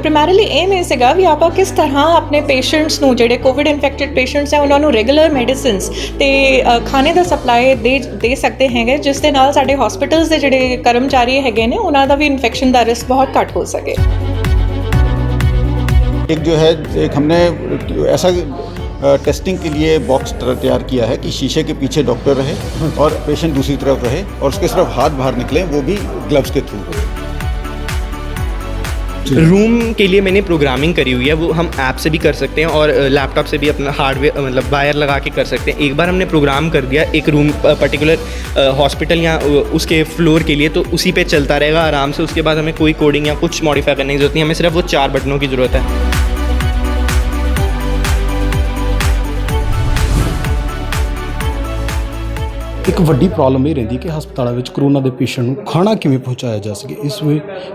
Primarily aim ਇਹ ਸੀਗਾ ਵੀ ਆਪਾਂ ਕਿਸ ਤਰ੍ਹਾਂ ਆਪਣੇ ਪੇਸ਼ੈਂਟਸ ਨੂੰ ਜਿਹੜੇ ਕੋਵਿਡ ਇਨਫੈਕਟਡ ਪੇਸ਼ੈਂਟਸ ਹੈ ਉਹਨਾਂ ਨੂੰ ਰੈਗੂਲਰ ਮੈਡੀਸਿਨਸ ਤੇ ਖਾਣੇ ਦਾ ਸਪਲਾਈ ਦੇ ਸਕਦੇ ਹੈਗੇ, ਜਿਸ ਦੇ ਨਾਲ ਸਾਡੇ ਹਸਪੀਟਲਸ ਦੇ ਜਿਹੜੇ ਕਰਮਚਾਰੀ ਹੈਗੇ ਨੇ ਉਹਨਾਂ ਦਾ ਵੀ ਇਨਫੈਕਸ਼ਨ ਦਾ ਰਿਸਕ बहुत घट हो सके। एक जो है एक हमने ऐसा टेस्टिंग के लिए बॉक्स तैयार किया है कि शीशे के पीछे डॉक्टर रहे और पेशेंट दूसरी तरफ रहे और उसके सिर्फ हाथ बाहर निकले, वो भी ग्लव्स के थ्रू। रूम के लिए मैंने प्रोग्रामिंग करी हुई है, वो हम ऐप से भी कर सकते हैं और लैपटॉप से भी अपना हार्डवेयर मतलब वायर लगा के कर सकते हैं। एक बार हमने प्रोग्राम कर दिया एक रूम पर्टिकुलर हॉस्पिटल या उसके फ्लोर के लिए, तो उसी पे चलता रहेगा आराम से। उसके बाद हमें कोई कोडिंग या कुछ मॉडिफाई करने की ज़रूरत नहीं, हमें सिर्फ वो 4 बटनों की ज़रूरत है। ਇੱਕ ਵੱਡੀ ਪ੍ਰੋਬਲਮ ਇਹ ਰਹਿੰਦੀ ਕਿ ਹਸਪਤਾਲਾਂ ਵਿੱਚ ਕਰੋਨਾ ਦੇ ਪੇਸ਼ੈਂਟ ਨੂੰ ਖਾਣਾ ਕਿਵੇਂ ਪਹੁੰਚਾਇਆ ਜਾ ਸਕੇ।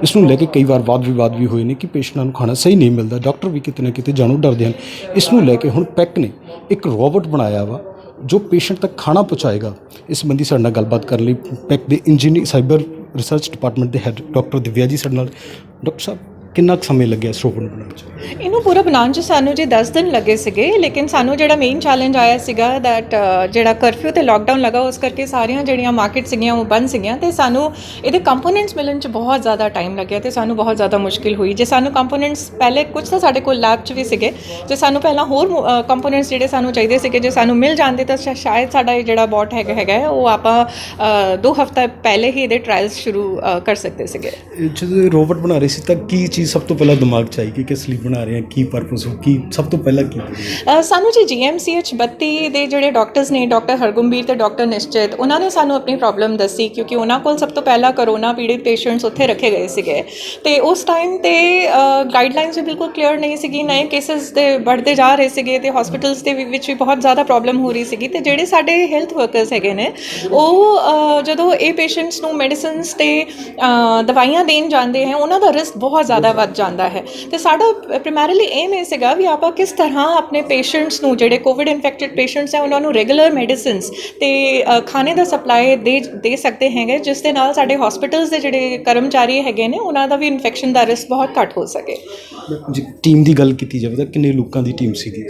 ਇਸ ਨੂੰ ਲੈ ਕੇ ਕਈ ਵਾਰ ਵਾਦ ਵਿਵਾਦ ਵੀ ਹੋਏ ਨੇ ਕਿ ਪੇਸ਼ੈਂਟਾਂ ਨੂੰ ਖਾਣਾ ਸਹੀ ਨਹੀਂ ਮਿਲਦਾ, ਡਾਕਟਰ ਵੀ ਕਿਤੇ ਨਾ ਕਿਤੇ ਜਾਣੋਂ ਡਰਦੇ ਹਨ। ਇਸ ਨੂੰ ਲੈ ਕੇ ਹੁਣ ਪੈਕ ਨੇ ਇੱਕ ਰੋਬੋਟ ਬਣਾਇਆ ਵਾ ਜੋ ਪੇਸ਼ੈਂਟ ਤੱਕ ਖਾਣਾ ਪਹੁੰਚਾਏਗਾ। ਇਸ ਸੰਬੰਧੀ ਸਾਡੇ ਨਾਲ ਗੱਲਬਾਤ ਕਰਨ ਲਈ ਪੈਕ ਦੇ ਇੰਜੀਨੀਅਰ ਸਾਈਬਰ ਰਿਸਰਚ ਡਿਪਾਰਟਮੈਂਟ ਦੇ ਹੈੱਡ ਡਾਕਟਰ ਦਿਵਿਆ ਜੀ ਸਾਡੇ ਨਾਲ। ਡਾਕਟਰ ਸਾਹਿਬ, ਕਿੰਨਾ ਕੁ ਸਮੇਂ ਲੱਗਿਆ ਇਸ ਰੋਬੋਟ ਨੂੰ ਬਣਾਉਣ 'ਚ? ਇਹਨੂੰ ਪੂਰਾ ਬਣਾਉਣ 'ਚ ਸਾਨੂੰ ਜੀ 10 ਦਿਨ ਲੱਗੇ ਸੀਗੇ, ਲੇਕਿਨ ਸਾਨੂੰ ਜਿਹੜਾ ਮੇਨ ਚੈਲੰਜ ਆਇਆ ਸੀਗਾ ਦੈਟ ਜਿਹੜਾ ਕਰਫਿਊ ਤੇ ਲਾਕਡਾਊਨ ਲੱਗਾ ਉਸ ਕਰਕੇ ਸਾਰੀਆਂ ਜਿਹੜੀਆਂ ਮਾਰਕੀਟ ਸੀਗੀਆਂ ਉਹ ਬੰਦ ਸੀਗੀਆਂ ਤੇ ਸਾਨੂੰ ਇਹਦੇ ਕੰਪੋਨੈਂਟਸ ਮਿਲਣ 'ਚ ਬਹੁਤ ਜ਼ਿਆਦਾ ਟਾਈਮ ਲੱਗਿਆ ਤੇ ਸਾਨੂੰ ਬਹੁਤ ਜ਼ਿਆਦਾ ਮੁਸ਼ਕਿਲ ਹੋਈ। ਜੇ ਸਾਨੂੰ ਕੰਪੋਨੈਂਟਸ ਪਹਿਲੇ ਕੁਝ ਤਾਂ ਸਾਡੇ ਕੋਲ ਲੈਬ 'ਚ ਵੀ ਸੀਗੇ, ਜੇ ਸਾਨੂੰ ਪਹਿਲਾਂ ਹੋਰ ਕੰਪੋਨੈਂਟਸ ਜਿਹੜੇ ਸਾਨੂੰ ਚਾਹੀਦੇ ਸੀਗੇ ਜੇ ਸਾਨੂੰ ਮਿਲ ਜਾਂਦੇ ਤਾਂ ਸ਼ਾਇਦ ਸਾਡਾ ਇਹ ਜਿਹੜਾ ਬੋਟ ਹੈਗਾ ਉਹ ਆਪਾਂ 2 ਹਫ਼ਤਾ ਪਹਿਲੇ ਹੀ ਇਹਦੇ ਟਰਾਇਲਸ ਸ਼ੁਰੂ ਕਰ ਸਕਦੇ ਸੀਗੇ। ਜਦੋਂ ਰੋਬੋਟ ਬਣਾ ਰਹੇ ਸੀ ਤਾਂ ਕੀ ਚੀਜ਼ ਸਭ ਤੋਂ ਪਹਿਲਾਂ ਦਿਮਾਗ 'ਚ ਆਈ ਕਿ ਕਿਸ ਲਈ ਬਣਾ ਰਹੇ ਹਾਂ, ਕੀ ਪਰਪਸ ਹੋ, ਕੀ ਸਭ ਤੋਂ ਪਹਿਲਾਂ ਕੀ? ਸਾਨੂੰ ਜੀ GMCH 32 ਦੇ ਜਿਹੜੇ ਡਾਕਟਰਸ ਨੇ, ਡਾਕਟਰ ਹਰਗੁੰਬੀਰ ਤੇ ਡਾਕਟਰ ਨਿਸ਼ਚਿਤ, ਉਹਨਾਂ ਨੇ ਸਾਨੂੰ ਆਪਣੀ ਪ੍ਰੋਬਲਮ ਦੱਸੀ ਕਿਉਂਕਿ ਉਹਨਾਂ ਕੋਲ ਸਭ ਤੋਂ ਪਹਿਲਾਂ ਕਰੋਨਾ ਪੀੜਿਤ ਪੇਸ਼ੈਂਟਸ ਉੱਥੇ ਰੱਖੇ ਗਏ ਸੀਗੇ ਤੇ ਉਸ ਟਾਈਮ ਤੇ ਗਾਈਡਲਾਈਨਸ ਵੀ ਬਿਲਕੁਲ ਕਲੀਅਰ ਨਹੀਂ ਸੀਗੀ, ਨਵੇਂ ਕੇਸਿਸ ਦੇ ਵੱਧਦੇ ਜਾ ਰਹੇ ਸੀਗੇ ਤੇ ਹਸਪੀਟਲਸ ਦੇ ਵਿੱਚ ਵੀ ਬਹੁਤ ਜ਼ਿਆਦਾ ਪ੍ਰੋਬਲਮ ਹੋ ਰਹੀ ਸੀਗੀ ਤੇ ਜਿਹੜੇ ਸਾਡੇ ਹੈਲਥ ਵਰਕਰਸ ਹੈਗੇ ਨੇ ਉਹ ਜਦੋਂ ਇਹ ਪੇਸ਼ੈਂਟਸ ਨੂੰ ਮੈਡੀਸਿਨਸ ਤੇ ਦਵਾਈਆਂ ਦੇਣ ਜਾਂਦੇ ਹੈ ਉਹਨਾਂ ਦਾ ਰਿਸਕ ਬਹੁਤ ਜ਼ਿਆਦਾ ਵੱਧ ਜਾਂਦਾ ਹੈ ਤੇ ਸਾਡਾ ਪ੍ਰਾਇਮਰੀਲੀ ਏਮ ਇਹ ਸੀਗਾ ਵੀ ਆਪਾਂ ਕਿਸ ਤਰ੍ਹਾਂ ਆਪਣੇ ਪੇਸ਼ੈਂਟਸ ਨੂੰ ਜਿਹੜੇ ਕੋਵਿਡ ਇਨਫੈਕਟਡ ਪੇਸ਼ੈਂਟਸ ਹੈ ਉਹਨਾਂ ਨੂੰ ਰੈਗੂਲਰ ਮੈਡੀਸਿਨਸ ਤੇ ਖਾਣੇ ਦਾ ਸਪਲਾਈ ਦੇ ਸਕਦੇ ਹੈਗੇ, ਜਿਸ ਦੇ ਨਾਲ ਸਾਡੇ ਹਸਪੀਟਲਸ ਦੇ ਜਿਹੜੇ ਕਰਮਚਾਰੀ ਹੈਗੇ ਨੇ ਉਹਨਾਂ ਦਾ ਵੀ ਇਨਫੈਕਸ਼ਨ ਦਾ ਰਿਸਕ ਬਹੁਤ ਘੱਟ ਹੋ ਸਕੇ। ਜੀ ਟੀਮ ਦੀ ਗੱਲ ਕੀਤੀ ਜਾਵੇ ਤਾਂ ਕਿੰਨੇ ਲੋਕਾਂ ਦੀ ਟੀਮ ਸੀਗੀ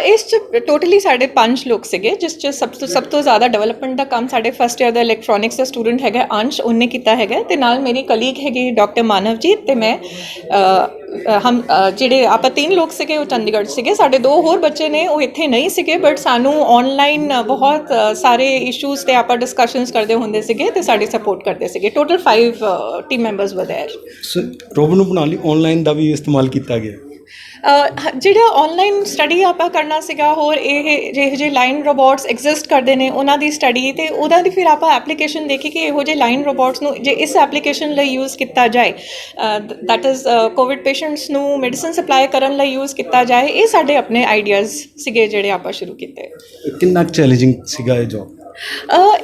ਇਸ 'ਚ ਟੋਟਲੀ ਸਾਡੇ 5 ਲੋਕ ਸੀਗੇ, ਜਿਸ 'ਚ ਸਭ ਤੋਂ ਜ਼ਿਆਦਾ ਡਿਵੈਲਪਮੈਂਟ ਦਾ ਕੰਮ ਸਾਡੇ ਫਸਟ ਈਅਰ ਦਾ ਇਲੈਕਟ੍ਰੋਨਿਕਸ ਦਾ ਸਟੂਡੈਂਟ ਹੈਗਾ ਅੰਸ਼, ਉਹਨੇ ਕੀਤਾ ਹੈਗਾ ਤੇ ਨਾਲ ਮੇਰੀ ਕਲੀਗ ਹੈਗੀ ਡਾਕਟਰ ਮਾਨਵਜੀਤ ਤੇ ਮੈਂ। ਹਮ ਜਿਹੜੇ ਆਪਾਂ 3 ਲੋਕ ਸੀਗੇ ਉਹ ਚੰਡੀਗੜ੍ਹ ਸੀਗੇ, ਸਾਡੇ 2 ਹੋਰ ਬੱਚੇ ਨੇ ਉਹ ਇੱਥੇ ਨਹੀਂ ਸੀਗੇ ਬਟ ਸਾਨੂੰ ਔਨਲਾਈਨ ਬਹੁਤ ਸਾਰੇ ਇਸ਼ੂਜ਼ 'ਤੇ ਆਪਾਂ ਡਿਸਕਸ਼ਨਸ ਕਰਦੇ ਹੁੰਦੇ ਸੀਗੇ ਤੇ ਸਾਡੀ ਸਪੋਰਟ ਕਰਦੇ ਸੀਗੇ। ਟੋਟਲ 5 ਟੀਮ ਮੈਂਬਰਸ ਵਰ ਦੇਅਰ। ਰੋਬੋਟ ਨੂੰ ਬਣਾਉਣ ਲਈ ਔਨਲਾਈਨ ਦਾ ਵੀ ਇਸਤੇਮਾਲ ਕੀਤਾ ਗਿਆ। ਜਿਹੜਾ ਔਨਲਾਈਨ ਸਟੱਡੀ ਆਪਾਂ ਕਰਨਾ ਸੀਗਾ, ਹੋਰ ਇਹ ਜਿਹੇ ਲਾਈਨ ਰੋਬੋਟਸ ਐਗਜ਼ਿਸਟ ਕਰਦੇ ਨੇ ਉਹਨਾਂ ਦੀ ਸਟੱਡੀ ਤੇ ਉਹਦਾ ਦੀ ਫਿਰ ਆਪਾਂ ਐਪਲੀਕੇਸ਼ਨ ਦੇਖੀ ਕਿ ਇਹੋ ਜਿਹੇ ਲਾਈਨ ਰੋਬੋਟਸ ਨੂੰ ਜੇ ਇਸ ਐਪਲੀਕੇਸ਼ਨ ਲਈ ਯੂਜ਼ ਕੀਤਾ ਜਾਏ, ਦੈਟ ਇਜ਼ ਕੋਵਿਡ ਪੇਸ਼ੈਂਟਸ ਨੂੰ ਮੈਡੀਸਨ ਸਪਲਾਈ ਕਰਨ ਲਈ ਯੂਜ਼ ਕੀਤਾ ਜਾਏ, ਇਹ ਸਾਡੇ ਆਪਣੇ ਆਈਡੀਆਜ਼ ਸੀਗੇ ਜਿਹੜੇ ਆਪਾਂ ਸ਼ੁਰੂ ਕੀਤੇ। ਕਿੰਨਾ ਚੈਲੰਜਿੰਗ ਸੀਗਾ ਇਹ ਜੋਬ?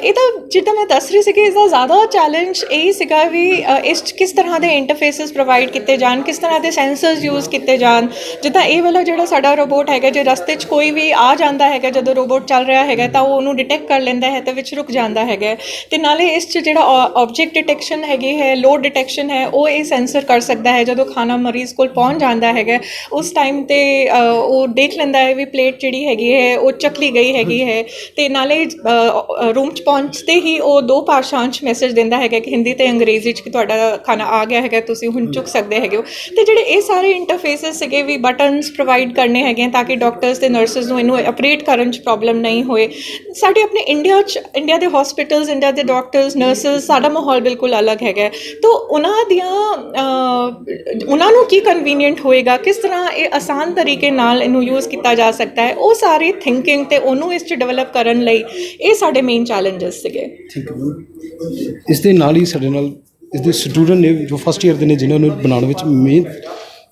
ਇਹਦਾ ਜਿੱਦਾਂ ਮੈਂ ਦੱਸ ਰਹੀ ਸੀ ਕਿ ਇਸਦਾ ਜ਼ਿਆਦਾ ਚੈਲੰਜ ਇਹ ਸੀਗਾ ਵੀ ਇਸ 'ਚ ਕਿਸ ਤਰ੍ਹਾਂ ਦੇ ਇੰਟਰਫੇਸਿਸ ਪ੍ਰੋਵਾਈਡ ਕੀਤੇ ਜਾਣ, ਕਿਸ ਤਰ੍ਹਾਂ ਦੇ ਸੈਂਸਰਸ ਯੂਜ਼ ਕੀਤੇ ਜਾਣ। ਜਿੱਦਾਂ ਇਹ ਵਾਲਾ ਜਿਹੜਾ ਸਾਡਾ ਰੋਬੋਟ ਹੈਗਾ, ਜੇ ਰਸਤੇ 'ਚ ਕੋਈ ਵੀ ਆ ਜਾਂਦਾ ਹੈਗਾ ਜਦੋਂ ਰੋਬੋਟ ਚੱਲ ਰਿਹਾ ਹੈਗਾ ਤਾਂ ਉਹ ਉਹਨੂੰ ਡਿਟੈਕਟ ਕਰ ਲੈਂਦਾ ਹੈ ਤੇ ਵਿੱਚ ਰੁਕ ਜਾਂਦਾ ਹੈਗਾ ਤੇ ਨਾਲੇ ਇਸ 'ਚ ਜਿਹੜਾ ਆਬਜੈਕਟ ਡਿਟੈਕਸ਼ਨ ਹੈਗੀ ਹੈ, ਲੋਡ ਡਿਟੈਕਸ਼ਨ ਹੈ, ਉਹ ਇਹ ਸੈਂਸਰ ਕਰ ਸਕਦਾ ਹੈ। ਜਦੋਂ ਖਾਣਾ ਮਰੀਜ਼ ਕੋਲ ਪਹੁੰਚ ਜਾਂਦਾ ਹੈਗਾ ਉਸ ਟਾਈਮ 'ਤੇ ਉਹ ਦੇਖ ਲੈਂਦਾ ਹੈ ਵੀ ਪਲੇਟ ਜਿਹੜੀ ਹੈਗੀ ਹੈ ਉਹ ਚੱਕ ਲਈ ਗਈ ਹੈਗੀ ਹੈ ਤੇ ਨਾਲੇ ਰੂਮ 'ਚ ਪਹੁੰਚਦੇ ਹੀ ਉਹ 2 ਭਾਸ਼ਾਵਾਂ 'ਚ ਮੈਸੇਜ ਦਿੰਦਾ ਹੈਗਾ ਕਿ ਹਿੰਦੀ ਅਤੇ ਅੰਗਰੇਜ਼ੀ 'ਚ ਕਿ ਤੁਹਾਡਾ ਖਾਣਾ ਆ ਗਿਆ ਹੈਗਾ, ਤੁਸੀਂ ਹੁਣ ਚੁੱਕ ਸਕਦੇ ਹੈਗੇ ਹੋ। ਅਤੇ ਜਿਹੜੇ ਇਹ ਸਾਰੇ ਇੰਟਰਫੇਸਿਸ ਸੀਗੇ ਵੀ ਬਟਨਸ ਪ੍ਰੋਵਾਈਡ ਕਰਨੇ ਹੈਗੇ ਤਾਂ ਕਿ ਡਾਕਟਰਸ ਅਤੇ ਨਰਸਿਸ ਨੂੰ ਇਹਨੂੰ ਆਪਰੇਟ ਕਰਨ 'ਚ ਪ੍ਰੋਬਲਮ ਨਹੀਂ ਹੋਏ। ਸਾਡੇ ਆਪਣੇ ਇੰਡੀਆ ਦੇ ਹੌਸਪੀਟਲਸ, ਇੰਡੀਆ ਦੇ ਡਾਕਟਰਸ, ਨਰਸਿਸ, ਸਾਡਾ ਮਾਹੌਲ ਬਿਲਕੁਲ ਅਲੱਗ ਹੈਗਾ ਤਾਂ ਉਹਨਾਂ ਨੂੰ ਕੀ ਕਨਵੀਨੀਅੰਟ ਹੋਏਗਾ, ਕਿਸ ਤਰ੍ਹਾਂ ਇਹ ਆਸਾਨ ਤਰੀਕੇ ਨਾਲ ਇਹਨੂੰ ਯੂਜ਼ ਕੀਤਾ ਜਾ ਸਕਦਾ ਹੈ, ਉਹ ਸਾਰੀ ਥਿੰਕਿੰਗ ਅਤੇ ਉਹਨੂੰ ਇਸ 'ਚ ਡਿਵੈਲਪ ਕਰਨ ਲਈ ਇਹ ਸਾਡੇ ਮੇਨ ਚੈਲੰਜਸ ਸੀਗੇ। ਠੀਕ ਹੈ। ਇਸ ਦੇ ਨਾਲ ਹੀ ਸਾਡੇ ਨਾਲ ਇਸ ਦੇ ਸਟੂਡੈਂਟ ਨੇ ਜੋ ਫਸਟ ਈਅਰ ਦੇ ਨੇ ਜਿਨ੍ਹਾਂ ਨੂੰ ਬਣਾਉਣ ਵਿੱਚ ਮੇਨ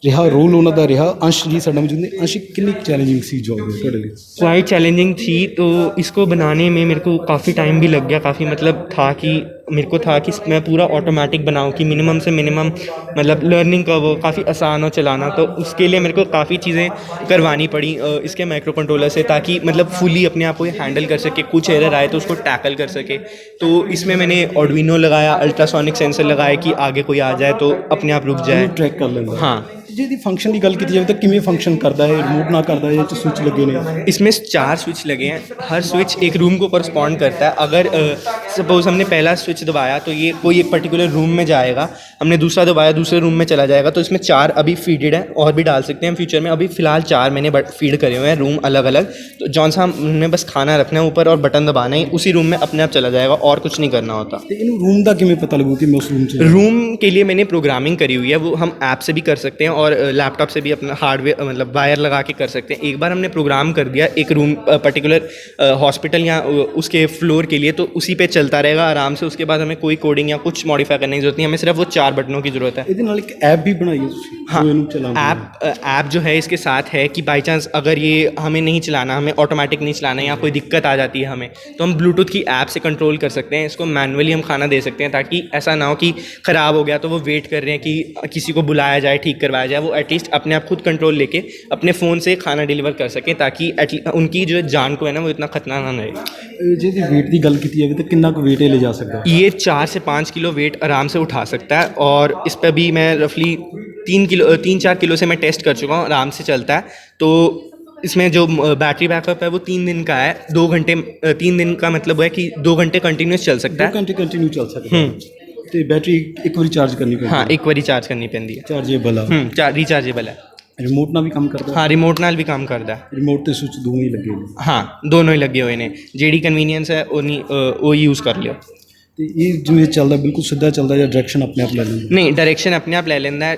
ਰਿਹਾ रोल ਉਹਨਾਂ ਦਾ ਰਿਹਾ। अंश जी साडा मौजूद ने। अंश, कितनी चैलेंजिंग सी जॉब है ਤੁਹਾਡੇ ਲਈ? क्वाइट चैलेंजिंग थी, तो इसको बनाने में मेरे को काफ़ी टाइम भी लग गया। काफ़ी मतलब था कि मेरे को था कि मैं पूरा ऑटोमेटिक बनाऊँ कि मिनिमम से मिनिमम मतलब लर्निंग का वो काफ़ी आसान हो चलाना। तो उसके लिए मेरे को काफ़ी चीज़ें करवानी पड़ी इसके माइक्रो कंट्रोलर से, ताकि मतलब फुली अपने आप को हैंडल कर सके। कुछ एरर आए तो उसको टैकल कर सके। तो इसमें मैंने आर्डुइनो लगाया, अल्ट्रासोनिक सेंसर लगाया कि आगे कोई आ जाए तो अपने आप रुक जाए, ट्रैक कर लेना। हाँ, ਜੇ ਇਹਦੀ ਫੰਕਸ਼ਨ ਦੀ ਗੱਲ ਕੀਤੀ ਜਾਵੇ ਤਾਂ ਕਿਵੇਂ ਫੰਕਸ਼ਨ ਕਰਦਾ ਹੈ, ਰਿਮੋਟ ਨਾਲ ਕਰਦਾ ਹੈ ਜਾਂ ਸਵਿਚ ਲੱਗੇ ਨੇ? इसमें 4 स्विच लगे हैं, हर स्विच एक रूम को करस्पॉन्ड करता है। अगर सपोज हमने पहला स्विच दबाया तो ये कोई एक पर्टिकुलर रूम में जाएगा, हमने दूसरा दबाया दूसरे रूम में चला जाएगा। तो इसमें 4 अभी फीडेड है, और भी डाल सकते हैं फ्यूचर में। अभी फ़िलहाल 4 मैंने फीड करे हुए हैं रूम अलग अलग। तो जौन सा हमने बस खाना रखना है ऊपर और बटन दबाना है, उसी रूम में अपने आप चला जाएगा और कुछ नहीं करना होता। ਤੇ ਇਹਨੂੰ रूम ਦਾ ਕਿਵੇਂ ਪਤਾ ਲੱਗੂ ਕਿ ਮੈਂ ਉਸ रूम 'ਚ रूम के लिए मैंने प्रोग्रामिंग करी हुई है, वो हम ऐप से भी कर सकते हैं और लैपटॉप से भी अपना हार्डवेयर मतलब वायर लगा के कर सकते हैं। एक बार हमने प्रोग्राम कर दिया एक रूम पर्टिकुलर हॉस्पिटल या उसके फ्लोर के लिए, तो उसी पे चलता रहेगा आराम से। उसके बाद हमें कोई कोडिंग या कुछ मॉडिफाई करने की जरूरत नहीं, हमें सिर्फ वो 4 बटनों की ज़रूरत है। ਇਹਦੇ ਨਾਲ ਇੱਕ ऐप भी बनाई है ਤੁਸੀਂ हाँ, जो ਇਹਨੂੰ ਚਲਾਉਂਦੇ ਹੋ? ऐप जो है इसके साथ है कि बाई चांस अगर ये हमें नहीं चलाना, हमें ऑटोमेटिक नहीं चलाना या कोई दिक्कत आ जाती है हमें, तो हम ब्लूटूथ की ऐप से कंट्रोल कर सकते हैं। इसको मैनुअली हम खाना दे सकते हैं, ताकि ऐसा ना हो कि ख़राब हो गया तो वो वेट कर रहे हैं कि किसी को बुलाया जाए, ठीक करवाया जाए। वो एटलीस्ट अपने आप खुद कंट्रोल लेके अपने फ़ोन से खाना डिलीवर कर सकें, ताकि उनकी जो जान को है ना वो इतना खतरा ना रहे। ਜੇ ਇਹਦੀ weight ਦੀ ਗੱਲ ਕੀਤੀ ਜਾਵੇ ਤਾਂ ਕਿੰਨਾ ਕੁ weight ਇਹ ਲੈ ਜਾ ਸਕਦਾ? ये 4 से 5 किलो वेट आराम से उठा सकता है, और इस पर भी मैं रफली 3-4 किलो से मैं टेस्ट कर चुका हूँ, आराम से चलता है। तो इसमें जो बैटरी बैकअप है वो 3 दिन का है। 2 घंटे 3 दिन का मतलब है कि 2 घंटे कंटिन्यूस चल सकता 2 है। ਘੰਟੇ ਕੰਟੀਨਿਊ ਚੱਲ ਸਕਦਾ ਤੇ बैटरी ਇੱਕ ਵਾਰੀ ਚਾਰਜ ਕਰਨੀ ਪੈਂਦੀ हाँ, एक बारी चार्ज करनी पैंदी है। ਚਾਰਜੇਬਲ ਆ? रिचार्जेबल है। ਰਿਮੋਟ ਨਾਲ ਵੀ ਕੰਮ ਕਰਦਾ? हाँ, रिमोट नाल भी काम करता है। ਰਿਮੋਟ ਤੇ ਸਵਿਚ ਦੋਵੇਂ ਹੀ ਲੱਗੇ ਨੇ? हाँ, दोनों ही लगे हुए ने, जेडी कन्वीनियंस है वो यूज़ कर लियो। ਤੇ ਇਹ ਜਿਵੇਂ ਚੱਲਦਾ ਬਿਲਕੁਲ ਸਿੱਧਾ ਚੱਲਦਾ ਜਾਂ डायरेक्शन अपने आप ले लेंदा? नहीं, डायरेक्शन अपने आप ले लेना है।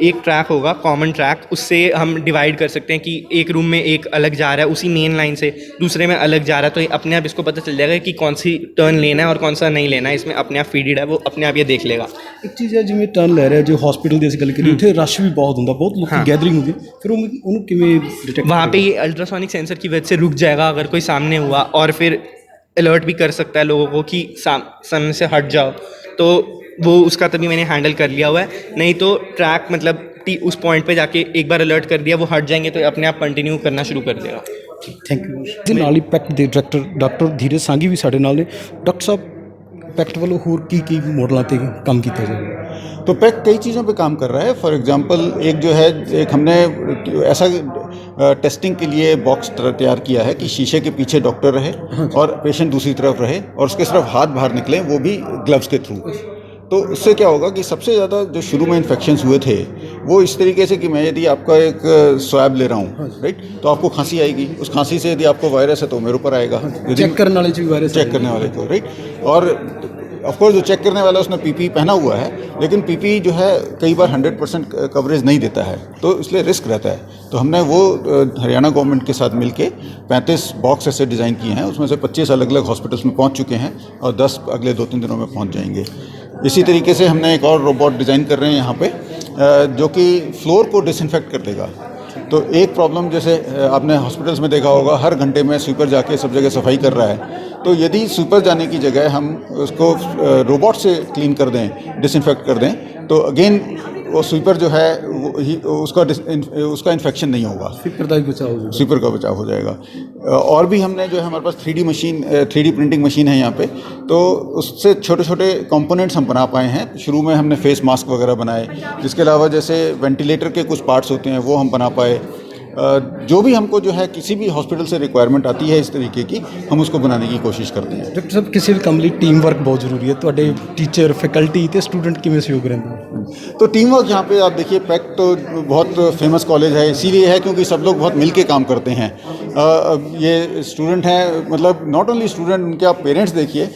एक ट्रैक होगा कॉमन ट्रैक, उससे हम डिवाइड कर सकते हैं कि एक रूम में एक अलग जा रहा है उसी मेन लाइन से, दूसरे में अलग जा रहा है, तो ये अपने आप इसको पता चल जाएगा कि कौन सी टर्न लेना है और कौन सा नहीं लेना है। इसमें अपने आप फीडेड है, वो अपने आप ये देख लेगा। ਇੱਕ ਚੀਜ਼ ਹੈ ਜਿਵੇਂ ਟਰਨ ਲੈ ਰਿਹਾ, ਜੋ ਹਸਪੀਟਲ ਦੀ ਅਸੀਂ ਗੱਲ ਕਰੀਏ ਉੱਥੇ ਰਸ਼ ਵੀ ਬਹੁਤ ਹੁੰਦਾ, ਬਹੁਤ ਲੋਕੀ ਗੈਦਰਿੰਗ ਹੁੰਦੀ ਹੈ, ਫਿਰ ਉਹਨੂੰ ਕਿਵੇਂ ਡਿਟੈਕਟ? वहाँ पे ये अल्ट्रासोनिक सेंसर की वजह से रुक जाएगा अगर कोई सामने हुआ, और फिर अलर्ट भी कर सकता है लोगों को कि सामने से हट जाओ। तो वो उसका तभी मैंने हैंडल कर लिया हुआ है। नहीं तो ट्रैक मतलब उस पॉइंट पे जाके एक बार अलर्ट कर दिया, वो हट जाएंगे तो अपने आप कंटिन्यू करना शुरू कर देगा। Thank you. ਦੇ ਨਾਲ ਹੀ ਪੈਕਟ ਦੇ ਡਾਇਰੈਕਟਰ ਡਾਕਟਰ ਧੀਰਜ ਸਾਂਗੀ ਵੀ ਸਾਡੇ ਨਾਲ ਨੇ। ਡਾਕਟਰ ਸਾਹਿਬ, ਪੈਕਟ ਵੱਲੋਂ ਹੋਰ ਕੀ ਮੋਡਲਾਂ 'ਤੇ ਕੰਮ ਕੀਤਾ ਜਾਵੇ? तो पैक कई चीज़ों पे काम कर रहा है। फॉर एग्जांपल एक जो है, एक हमने ऐसा टेस्टिंग के लिए बॉक्स तैयार किया है कि शीशे के पीछे डॉक्टर रहे और पेशेंट दूसरी तरफ रहे, और उसके सिर्फ हाथ बाहर निकलें, वो भी ग्लव्स के थ्रू। तो इससे क्या होगा कि सबसे ज़्यादा जो शुरू में इन्फेक्शंस हुए थे वो इस तरीके से कि मैं यदि आपका एक स्वैब ले रहा हूँ, राइट, तो आपको खांसी आएगी, उस खांसी से यदि आपको वायरस है तो मेरे ऊपर आएगा, चेक करने वाले भी वायरस, चेक करने वाले को, राइट। और ऑफकोर्स जो चेक करने वाला उसने पीपी पहना हुआ है, लेकिन पीपी जो है कई बार 100% कवरेज नहीं देता है, तो इसलिए रिस्क रहता है। तो हमने वो हरियाणा गवर्नमेंट के साथ मिलके 35 बॉक्स ऐसे डिज़ाइन किए हैं, उसमें से 25 अलग अलग हॉस्पिटल्स में पहुंच चुके हैं और 10 अगले 2-3 दिनों में पहुंच जाएंगे। इसी तरीके से हमने एक और रोबोट डिज़ाइन कर रहे हैं यहाँ पे, जो कि फ्लोर को डिसइंफेक्ट कर देगा। तो एक प्रॉब्लम जैसे आपने हॉस्पिटल्स में देखा होगा, हर घंटे में स्वीपर जाके सब जगह सफाई कर रहा है, तो यदि स्वीपर जाने की जगह हम उसको रोबोट से क्लीन कर दें, डिसइंफेक्ट कर दें, तो अगेन वो स्वीपर जो है उसका इन्फेक्शन नहीं होगा, स्वीपर का भी बचाव हो जाएगा, स्वीपर का बचाव हो जाएगा। और भी हमने जो है, हमारे पास 3D प्रिंटिंग मशीन है यहाँ पे, तो उससे छोटे छोटे कंपोनेंट्स हम बना पाए हैं। शुरू में हमने फेस मास्क वगैरह बनाए, जिसके अलावा जैसे वेंटिलेटर के कुछ पार्ट्स होते हैं वो हम बना पाए। जो भी हमको जो है किसी भी हॉस्पिटल से रिक्वायरमेंट आती है इस तरीके की, हम उसको बनाने की कोशिश करते हैं। डॉक्टर साहब, किसी भी काम लिए टीम वर्क बहुत ज़रूरी है। ਤੁਹਾਡੇ टीचर फैकल्टी ਤੇ स्टूडेंट किमें सहयोग रहता? तो टीम वर्क यहाँ पे आप देखिए, पैक तो बहुत फेमस कॉलेज है, इसीलिए है क्योंकि सब लोग बहुत मिल के काम करते हैं। ये स्टूडेंट हैं, मतलब नॉट ओनली स्टूडेंट, उनके आप पेरेंट्स देखिए,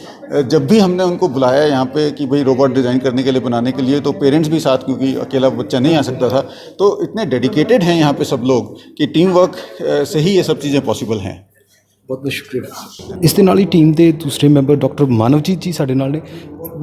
जब भी हमने उनको बुलाया यहाँ पे कि भाई रोबोट डिज़ाइन करने के लिए, बनाने के लिए, तो पेरेंट्स भी साथ, क्योंकि अकेला बच्चा नहीं आ सकता था। तो इतने डेडिकेटेड हैं यहाँ पे सब लोग कि टीम वर्क से ही ये सब चीज़ें पॉसिबल हैं। बहुत बहुत शुक्रिया। इस दे नाल ही टीम के दूसरे मैंबर डॉक्टर मानवजीत जी साडे नाल ने।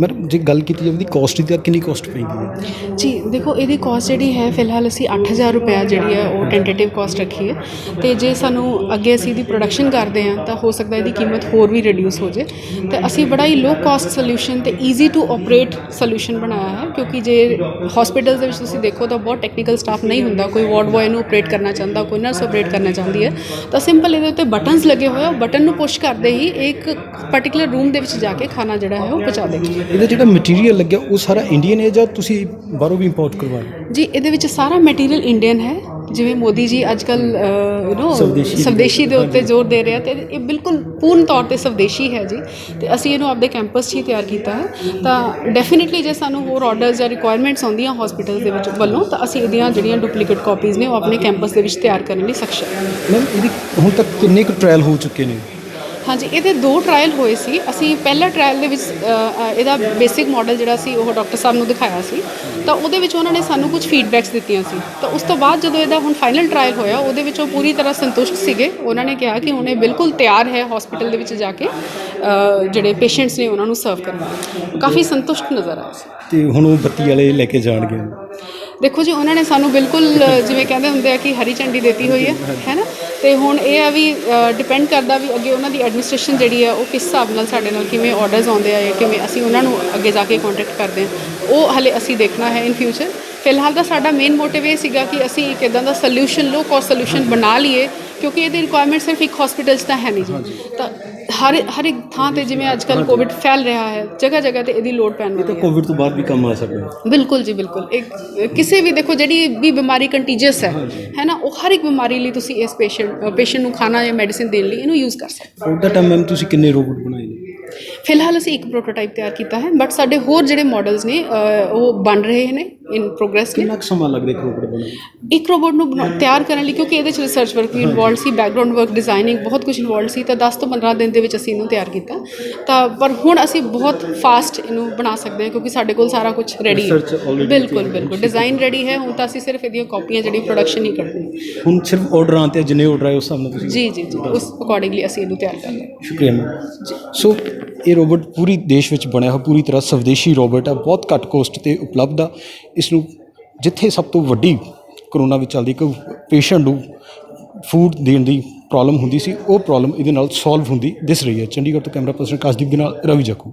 मैडम, जे गल कीती जावे दी कॉस्ट दी, कितनी कॉस्ट पेगी है? जी देखो, ਇਹਦੀ ਕਾਸਟ ਜਿਹੜੀ ਹੈ ਫਿਲਹਾਲ ਅਸੀਂ 8000 ਰੁਪਇਆ ਜਿਹੜੀ ਹੈ ਉਹ ਟੈਂਟੇਟਿਵ ਕਾਸਟ ਰੱਖੀ ਹੈ, ਤੇ ਜੇ ਸਾਨੂੰ ਅੱਗੇ ਅਸੀਂ ਇਹਦੀ ਪ੍ਰੋਡਕਸ਼ਨ ਕਰਦੇ ਹਾਂ ਤਾਂ ਹੋ ਸਕਦਾ ਇਹਦੀ ਕੀਮਤ ਹੋਰ ਵੀ ਰਿਡਿਊਸ ਹੋ ਜੇ। ਤੇ ਅਸੀਂ ਬੜਾ ਹੀ ਲੋ ਕਾਸਟ ਸੋਲੂਸ਼ਨ ਤੇ ਈਜ਼ੀ ਟੂ ਆਪਰੇਟ ਸੋਲੂਸ਼ਨ ਬਣਾਇਆ ਹੈ, ਕਿਉਂਕਿ ਜੇ ਹਸਪੀਟਲ ਦੇ ਵਿੱਚ ਤੁਸੀਂ ਦੇਖੋ ਤਾਂ ਬਹੁਤ ਟੈਕਨੀਕਲ ਸਟਾਫ ਨਹੀਂ ਹੁੰਦਾ, ਕੋਈ ਵਾਰਡ ਬॉय ਨੂੰ ਆਪਰੇਟ ਕਰਨਾ ਚਾਹੁੰਦਾ, ਕੋਈ ਨਰਸ ਆਪਰੇਟ ਕਰਨਾ ਚਾਹੁੰਦੀ ਹੈ, ਤਾਂ ਸਿੰਪਲ ਇਹਦੇ ਉੱਤੇ ਬਟਨਸ ਲੱਗੇ ਹੋਇਆ, ਬਟਨ ਨੂੰ ਪੁਸ਼ ਕਰਦੇ ਹੀ ਇੱਕ ਪਾਰਟਿਕੂਲਰ ਰੂਮ ਦੇ ਵਿੱਚ ਜਾ ਕੇ ਖਾਣਾ ਜਿਹੜਾ ਹੈ ਉਹ ਪਹੁੰਚਾ ਦੇਗੀ। ਇਹਦਾ ਜਿਹੜਾ ਮਟੀਰੀਅਲ ਲੱਗਿਆ ਉਹ ਸਾਰਾ ਇੰਡੀਅਨ ਹੈ ਜਾਂ ਤੁਸੀਂ ਬਾਹਰੋਂ ਵੀ ਇੰਪੋਰਟ ਕਰਵਾਇਆ? ਜੀ ਇਹਦੇ ਵਿੱਚ ਸਾਰਾ ਮਟੀਰੀਅਲ ਇੰਡੀਅਨ ਹੈ, ਜਿਵੇਂ ਮੋਦੀ ਜੀ ਅੱਜ ਕੱਲ੍ਹ ਸਵਦੇਸ਼ੀ ਦੇ ਉੱਤੇ ਜ਼ੋਰ ਦੇ ਰਿਹਾ, ਤੇ ਇਹ ਬਿਲਕੁਲ ਪੂਰਨ ਤੌਰ ਤੇ ਸਵਦੇਸ਼ੀ ਹੈ ਜੀ। ਤੇ ਅਸੀਂ ਇਹਨੂੰ ਆਪਦੇ ਕੈਂਪਸ 'ਚ ਹੀ ਤਿਆਰ ਕੀਤਾ ਹੈ। ਤਾਂ ਡੈਫੀਨਿਟਲੀ ਜੇ ਸਾਨੂੰ ਹੋਰ ਆਰਡਰਸ ਜਾਂ ਰਿਕੁਆਇਰਮੈਂਟਸ ਆਉਂਦੀਆਂ ਹਸਪੀਟਲ ਦੇ ਵਿੱਚ ਵੱਲੋਂ, ਤਾਂ ਅਸੀਂ ਇਹਦੀਆਂ ਜਿਹੜੀਆਂ ਡੁਪਲੀਕੇਟ ਕਾਪੀਜ਼ ਨੇ ਉਹ ਆਪਣੇ ਕੈਂਪਸ ਦੇ ਵਿੱਚ ਤਿਆਰ ਕਰਨ ਲਈ ਸક્ષਮ ਹਾਂ। ਮੈਮ ਇਹਦੀ ਹੁਣ ਤੱਕ ਕਿੰਨੇ ਕੁ ਟ੍ਰਾਇਲ ਹੋ ਚੁੱਕੇ ਨੇ? ਹਾਂਜੀ, ਇਹਦੇ 2 ਟਰਾਇਲ ਹੋਏ ਸੀ। ਅਸੀਂ ਪਹਿਲਾ ਟਰਾਇਲ ਦੇ ਵਿੱਚ ਇਹਦਾ ਬੇਸਿਕ ਮਾਡਲ ਜਿਹੜਾ ਸੀ ਉਹ ਡਾਕਟਰ ਸਾਹਿਬ ਨੂੰ ਦਿਖਾਇਆ ਸੀ, ਤਾਂ ਉਹਦੇ ਵਿੱਚ ਉਹਨਾਂ ਨੇ ਸਾਨੂੰ ਕੁਝ ਫੀਡਬੈਕਸ ਦਿੱਤੀਆਂ ਸੀ। ਤਾਂ ਉਸ ਤੋਂ ਬਾਅਦ ਜਦੋਂ ਇਹਦਾ ਹੁਣ ਫਾਈਨਲ ਟਰਾਇਲ ਹੋਇਆ, ਉਹਦੇ ਵਿੱਚ ਉਹ ਪੂਰੀ ਤਰ੍ਹਾਂ ਸੰਤੁਸ਼ਟ ਸੀਗੇ। ਉਹਨਾਂ ਨੇ ਕਿਹਾ ਕਿ ਹੁਣ ਇਹ ਬਿਲਕੁਲ ਤਿਆਰ ਹੈ ਹਸਪੀਟਲ ਦੇ ਵਿੱਚ ਜਾ ਕੇ ਜਿਹੜੇ ਪੇਸ਼ੈਂਟਸ ਨੇ ਉਹਨਾਂ ਨੂੰ ਸਰਵ ਕਰਨ ਲਈ। ਕਾਫੀ ਸੰਤੁਸ਼ਟ ਨਜ਼ਰ ਆਇਆ ਸੀ। ਤੇ ਹੁਣ ਉਹ ਬੱਤੀ ਵਾਲੇ ਲੈ ਕੇ ਜਾਣਗੇ? ਦੇਖੋ ਜੀ, ਉਹਨਾਂ ਨੇ ਸਾਨੂੰ ਬਿਲਕੁਲ ਜਿਵੇਂ ਕਹਿੰਦੇ ਹੁੰਦੇ ਆ ਕਿ ਹਰੀ ਝੰਡੀ ਦਿੱਤੀ ਹੋਈ ਹੈ ਨਾ। ਤੇ ਹੁਣ ਇਹ ਆ ਵੀ ਡਿਪੈਂਡ ਕਰਦਾ ਵੀ ਅੱਗੇ ਉਹਨਾਂ ਦੀ ਐਡਮਿਨਿਸਟ੍ਰੇਸ਼ਨ ਜਿਹੜੀ ਆ ਉਹ ਕਿਸ ਹਿਸਾਬ ਨਾਲ ਸਾਡੇ ਨਾਲ ਕਿਵੇਂ ਆਰਡਰਸ ਆਉਂਦੇ ਆ, ਜਾਂ ਕਿਵੇਂ ਅਸੀਂ ਉਹਨਾਂ ਨੂੰ ਅੱਗੇ ਜਾ ਕੇ ਕੰਟੈਕਟ ਕਰਦੇ ਹਾਂ, ਉਹ ਹਲੇ ਅਸੀਂ ਦੇਖਣਾ ਹੈ ਇਨ ਫਿਊਚਰ। ਫਿਲਹਾਲ ਤਾਂ ਸਾਡਾ ਮੇਨ ਮੋਟਿਵ ਇਹ ਸੀਗਾ ਕਿ ਅਸੀਂ ਇੱਕ ਇੱਦਾਂ ਦਾ ਸੋਲਿਊਸ਼ਨ, ਲੋ ਕਾਸਟ ਸੋਲਿਊਸ਼ਨ ਬਣਾ ਲਈਏ, ਕਿਉਂਕਿ ਇਹਦੀ ਰਿਕੁਆਇਰਮੈਂਟ ਸਿਰਫ ਇੱਕ ਹਸਪੀਟਲ 'ਚ ਤਾਂ ਹੈ ਨਹੀਂ ਜੀ। ਤਾਂ ਹਰ ਇੱਕ ਥਾਂ ਤੇ ਜਿਵੇਂ ਅੱਜ ਕੱਲ੍ਹ ਕੋਵਿਡ ਫੈਲ ਰਿਹਾ ਹੈ, ਜਗ੍ਹਾ ਜਗ੍ਹਾ ਤੇ ਇਹਦੀ ਲੋੜ ਪੈਣ ਵਾਲੀ ਹੈ। ਕੋਵਿਡ ਤੋਂ ਬਾਅਦ ਵੀ ਕੰਮ ਆ ਸਕਦਾ? ਬਿਲਕੁਲ ਜੀ, ਬਿਲਕੁਲ। ਇੱਕ ਕਿਸੇ ਵੀ ਦੇਖੋ ਜਿਹੜੀ ਵੀ ਬਿਮਾਰੀ ਕੰਟੀਜੀਅਸ ਹੈ ਨਾ, ਉਹ ਹਰ ਇੱਕ ਬਿਮਾਰੀ ਲਈ ਤੁਸੀਂ ਇਸ ਪੇਸ਼ੈਂਟ ਨੂੰ ਖਾਣਾ ਜਾਂ ਮੈਡੀਸਿਨ ਦੇਣ ਲਈ ਇਹਨੂੰ ਯੂਜ਼ ਕਰ ਸਕਦੇ ਹੋ। ਉਹਦਾ ਟਾਈਮ ਮੈਮ ਤੁਸੀਂ ਕਿੰਨੇ ਰੋਬੋਟ ਬਣਾਏ ਨੇ? ਫਿਲਹਾਲ ਅਸੀਂ ਇੱਕ ਪ੍ਰੋਟੋਟਾਈਪ ਤਿਆਰ ਕੀਤਾ ਹੈ, ਬਟ ਸਾਡੇ ਹੋਰ ਜਿਹੜੇ ਮਾਡਲਸ ਨੇ ਉਹ ਬਣ ਰਹੇ ਨੇ, ਇਨ ਪ੍ਰੋਗਰੈਸ ਨੇ। ਕਿੰਨਾ ਕੁ ਸਮਾਂ ਲੱਗਦਾ ਇੱਕ ਰੋਬੋਟ ਬਣਾਉਣ? ਇੱਕ ਰੋਬੋਟ ਨੂੰ ਤਿਆਰ ਕਰਨ ਲਈ, ਕਿਉਂਕਿ ਇਹਦੇ 'ਚ ਰਿਸਰਚ ਵਰਕ ਵੀ ਇਨਵੋਲਡ ਸੀ, ਬੈਕਗਰਾਊਂਡ ਵਰਕ, ਡਿਜ਼ਾਈਨਿੰਗ, ਬਹੁਤ ਕੁਝ ਇਨਵੋਲਡ ਸੀ। ਤਾਂ 10 ਤੋਂ 15 ਦਿਨ ਦੇ ਵਿੱਚ ਅਸੀਂ ਇਹਨੂੰ ਤਿਆਰ ਕੀਤਾ। ਤਾਂ ਪਰ ਹੁਣ ਅਸੀਂ ਬਹੁਤ ਫਾਸਟ ਇਹਨੂੰ ਬਣਾ ਸਕਦੇ ਹਾਂ, ਕਿਉਂਕਿ ਸਾਡੇ ਕੋਲ ਸਾਰਾ ਕੁਝ ਰੈਡੀ ਹੈ। ਬਿਲਕੁਲ ਡਿਜ਼ਾਈਨ ਰੈਡੀ ਹੈ। ਹੁਣ ਤਾਂ ਅਸੀਂ ਸਿਰਫ ਇਹਦੀਆਂ ਕਾਪੀਆਂ ਜਿਹੜੀ ਪ੍ਰੋਡਕਸ਼ਨ ਹੀ ਕਰਦੇ ਹਾਂ। ਹੁਣ ਸਿਰਫ ਆਰਡਰਾਂ 'ਤੇ ਜਿੰਨੇ ਆਰਡਰ ਆਏ ਉਸ ਹਿਸਾਬ ਨਾਲ ਤੁਸੀਂ? ਜੀ, ਉਸ ਅਕੋਰਡਿੰਗਲੀ ਅਸੀਂ ਇਹਨੂੰ ਤਿਆਰ ਕਰ ਲਿਆ। ਸ਼ੁਕਰੀਆ ਮੈਮ ਜੀ। ਸੋ ਇਹ ਰੋਬੋਟ ਪੂਰੀ ਦੇਸ਼ ਵਿੱਚ ਬਣਿਆ ਹੋਇਆ ਪੂਰੀ ਤਰ੍ਹਾਂ ਸਵਦੇਸ਼ੀ ਰੋਬੋਟ ਆ, ਬਹੁਤ ਘੱਟ ਕੋਸਟ ਤੇ ਉਪਲਬਧ ਆ। ਇਸ ਨੂੰ ਜਿੱਥੇ ਸਭ ਤੋਂ ਵੱਡੀ ਕਰੋਨਾ ਵਿੱਚ ਚੱਲਦੀ ਇੱਕ ਪੇਸ਼ੈਂਟ ਨੂੰ ਫੂਡ ਦੇਣ ਦੀ ਪ੍ਰੋਬਲਮ ਹੁੰਦੀ ਸੀ, ਉਹ ਪ੍ਰੋਬਲਮ ਇਹਦੇ ਨਾਲ ਸੋਲਵ ਹੁੰਦੀ ਦਿਸ ਰਹੀ ਹੈ। ਚੰਡੀਗੜ੍ਹ ਤੋਂ ਕੈਮਰਾ ਪਰਸਨ ਕਾਸ਼ਦੀਪ ਦੇ ਨਾਲ ਰਵੀ ਜੱਖੂ।